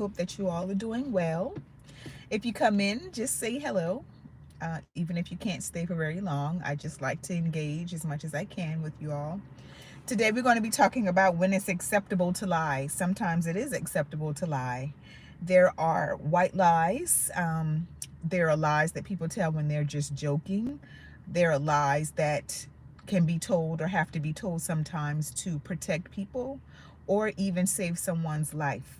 Hope that you all are doing well. If you come in, just say hello. Even if you can't stay for very long, I just like to engage as much as I can with you all. Today, we're going to be talking about when it's acceptable to lie. Sometimes it is acceptable to lie. There are white lies. There are lies that people tell when they're just joking. There are lies that can be told or have to be told sometimes to protect people or even save someone's life.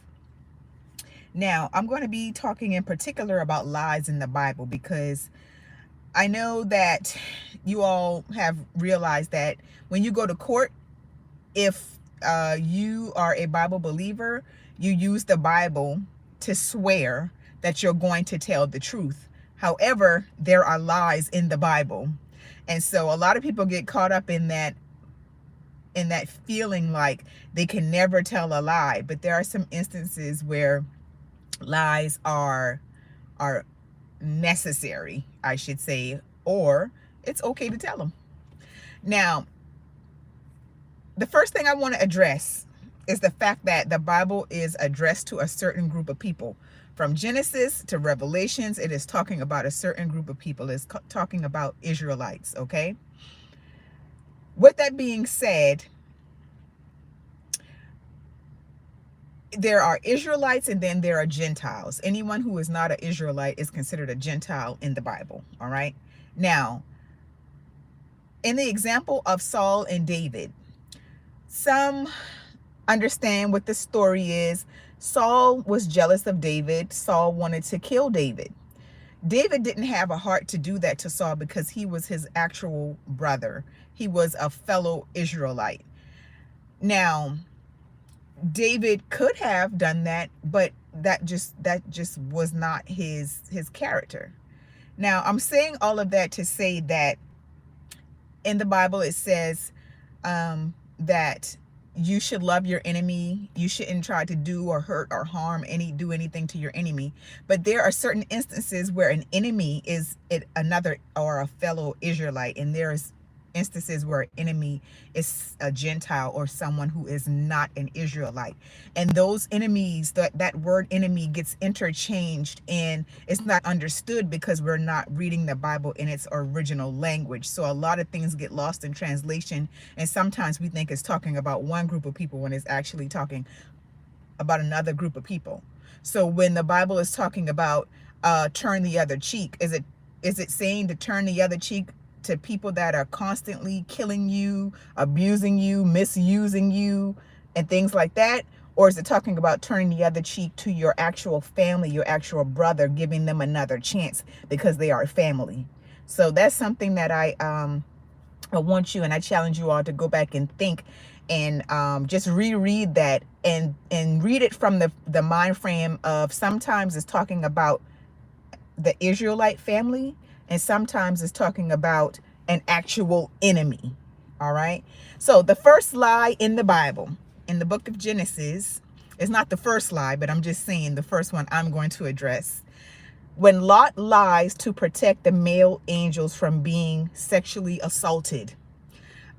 Now, I'm going to be talking in particular about lies in the Bible because I know that you all have realized that when you go to court, if you are a Bible believer, you use the Bible to swear that you're going to tell the truth. However, there are lies in the Bible. And so a lot of people get caught up in that feeling like they can never tell a lie. But there are some instances where lies are necessary, I should say, or it's okay to tell them. Now, the first thing I want to address is the fact that the Bible is addressed to a certain group of people. From Genesis to Revelations, it is talking about a certain group of people. It's talking about Israelites, okay? With that being said, there are Israelites and then there are Gentiles. Anyone who is not an Israelite is considered a Gentile in the Bible, all right? Now, in the example of Saul and David, some understand what the story is. Saul was jealous of David. Saul wanted to kill David. David didn't have a heart to do that to Saul because he was his actual brother. He was a fellow Israelite. Now, David could have done that, but that just was not his character. Now, I'm saying all of that to say that in the Bible it says that you should love your enemy. You shouldn't try to do or hurt or harm do anything to your enemy. But there are certain instances where an enemy is another or a fellow Israelite, and there's instances where an enemy is a Gentile or someone who is not an Israelite. And those enemies, that word enemy gets interchanged and it's not understood because we're not reading the Bible in its original language. So a lot of things get lost in translation, and sometimes we think it's talking about one group of people when it's actually talking about another group of people. So when the Bible is talking about turn the other cheek, is it saying to turn the other cheek to people that are constantly killing you, abusing you, misusing you, and things like that? Or is it talking about turning the other cheek to your actual family, your actual brother, giving them another chance because they are family? So that's something that I want you, and I challenge you all to go back and think and just reread that and read it from the mind frame of sometimes it's talking about the Israelite family, and sometimes it's talking about an actual enemy. All right. So the first lie in the Bible, in the book of Genesis, is not the first lie, but I'm just saying the first one I'm going to address. When Lot lies to protect the male angels from being sexually assaulted.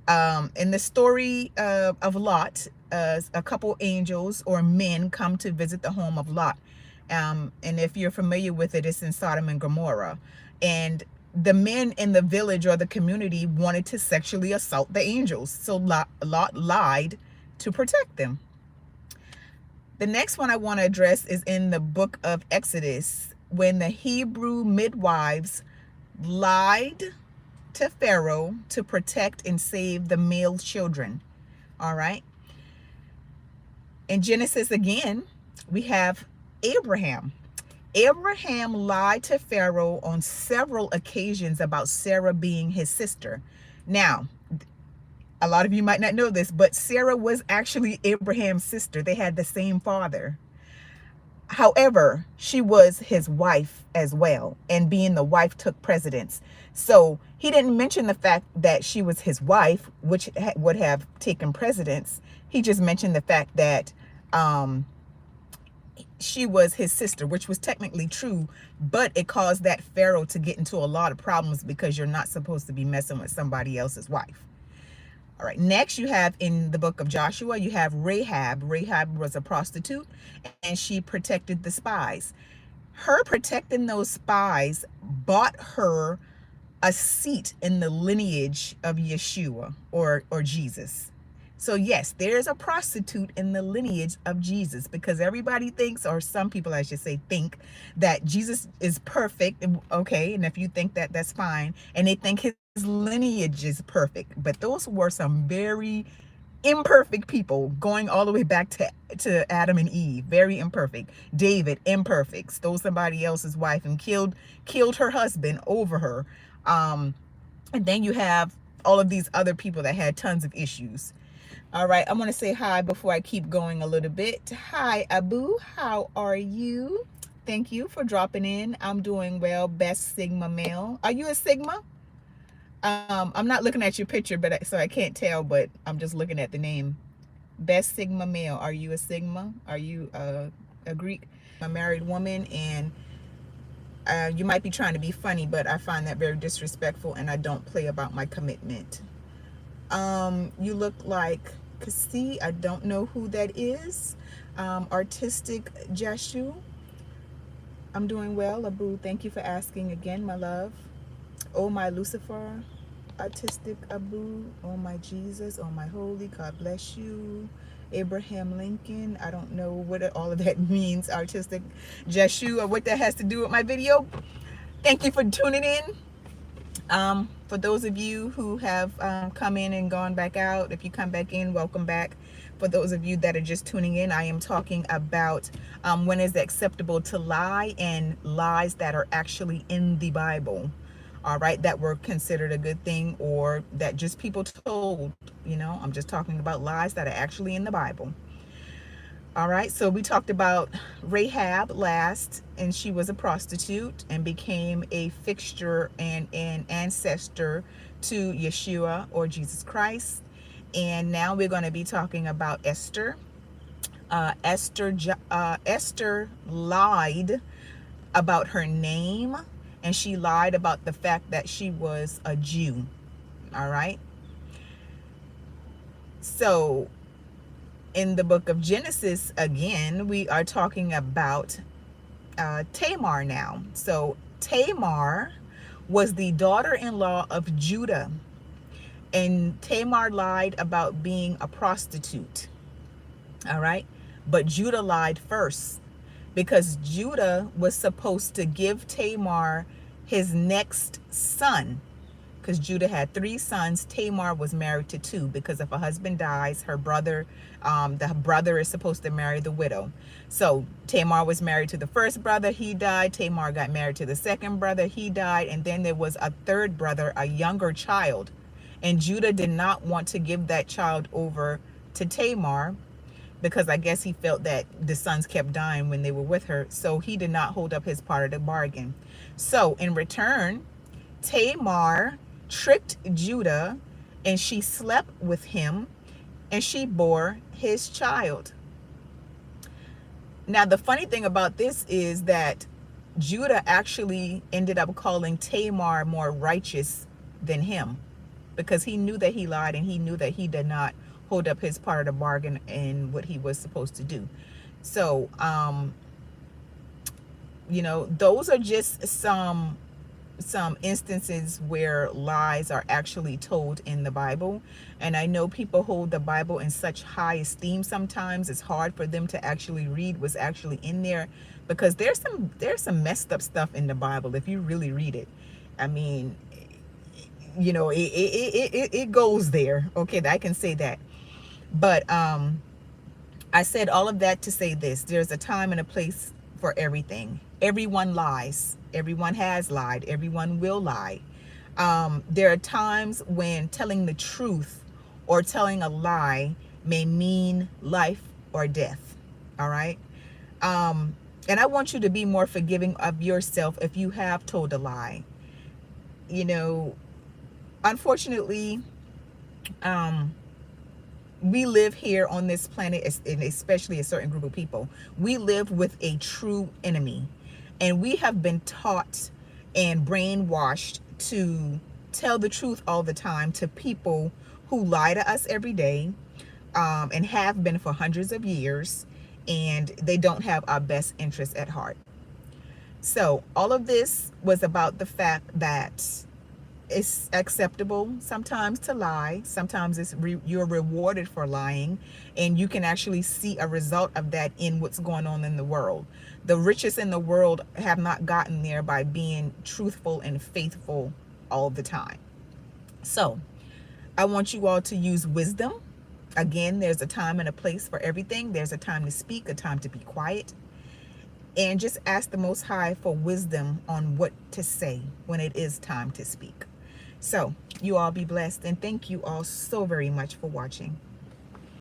In the story of Lot, a couple angels or men come to visit the home of Lot. And if you're familiar with it, it's in Sodom and Gomorrah. And the men in the village or the community wanted to sexually assault the angels. So Lot lied to protect them. The next one I want to address is in the book of Exodus, when the Hebrew midwives lied to Pharaoh to protect and save the male children. All right. In Genesis again, we have Abraham. Abraham lied to Pharaoh on several occasions about Sarah being his sister. Now, a lot of you might not know this, but Sarah was actually Abraham's sister. They had the same father. However, she was his wife as well, and being the wife took precedence. So he didn't mention the fact that she was his wife, which would have taken precedence. He just mentioned the fact that she was his sister, which was technically true, but it caused that Pharaoh to get into a lot of problems because you're not supposed to be messing with somebody else's wife. All right. Next, you have in the book of Joshua, you have Rahab. Rahab was a prostitute and she protected the spies. Her protecting those spies bought her a seat in the lineage of Yeshua or Jesus. So yes, there's a prostitute in the lineage of Jesus, because everybody thinks, or some people I should say think, that Jesus is perfect. Okay, and if you think that, that's fine. And they think his lineage is perfect. But those were some very imperfect people, going all the way back to Adam and Eve. Very imperfect. David, imperfect, stole somebody else's wife and killed her husband over her. And then you have all of these other people that had tons of issues. All right, I want to say hi before I keep going a little bit. Hi, Abu. How are you? Thank you for dropping in. I'm doing well. Best Sigma male. Are you a Sigma? I'm not looking at your picture, but so I can't tell, but I'm just looking at the name. Best Sigma male. Are you a Sigma? Are you a Greek? I'm a married woman, and you might be trying to be funny, but I find that very disrespectful, and I don't play about my commitment. You look like Kasi. I don't know who that is. Artistic Jashu. I'm doing well. Abu, thank you for asking again, my love. Oh, my Lucifer. Artistic Abu. Oh, my Jesus. Oh, my holy. God bless you. Abraham Lincoln. I don't know what all of that means. Artistic Jashu, or what that has to do with my video. Thank you for tuning in. For those of you who have come in and gone back out, if you come back in, welcome back. For those of you that are just tuning in, I am talking about when is it acceptable to lie, and lies that are actually in the Bible. All right, that were considered a good thing, or that just people told. You know, I'm just talking about lies that are actually in the Bible. All right, so we talked about Rahab last, and she was a prostitute and became a fixture and an ancestor to Yeshua or Jesus Christ. And now we're going to be talking about Esther. Esther lied about her name, and she lied about the fact that she was a Jew. All right. So in the book of Genesis, again, we are talking about Tamar now. So Tamar was the daughter-in-law of Judah, and Tamar lied about being a prostitute. All right, but Judah lied first, because Judah was supposed to give Tamar his next son, because Judah had 3 sons. Tamar was married to 2, because if a husband dies, her brother, the brother is supposed to marry the widow. So Tamar was married to the first brother, he died. Tamar got married to the second brother, he died. And then there was a third brother, a younger child. And Judah did not want to give that child over to Tamar, because I guess he felt that the sons kept dying when they were with her. So he did not hold up his part of the bargain. So in return, Tamar tricked Judah, and she slept with him, and she bore his child. Now, the funny thing about this is that Judah actually ended up calling Tamar more righteous than him, because he knew that he lied, and he knew that he did not hold up his part of the bargain and what he was supposed to do. So, you know, those are just some instances where lies are actually told in the Bible. And I know people hold the Bible in such high esteem sometimes. It's hard for them to actually read what's actually in there, because there's some messed up stuff in the Bible if you really read it. I mean, you know, it goes there. Okay, I can say that. But I said all of that to say this: there's a time and a place for everything. Everyone lies. Everyone has lied. Everyone will lie. There are times when telling the truth or telling a lie may mean life or death. All right. And I want you to be more forgiving of yourself if you have told a lie. You know, unfortunately, we live here on this planet, and especially a certain group of people, we live with a true enemy. And we have been taught and brainwashed to tell the truth all the time to people who lie to us every day, and have been for hundreds of years, and they don't have our best interests at heart. So all of this was about the fact that it's acceptable sometimes to lie. Sometimes you're rewarded for lying, and you can actually see a result of that in what's going on in the world. The richest in the world have not gotten there by being truthful and faithful all the time. So I want you all to use wisdom. Again, there's a time and a place for everything. There's a time to speak, a time to be quiet. And just ask the Most High for wisdom on what to say when it is time to speak. So you all be blessed, and thank you all so very much for watching.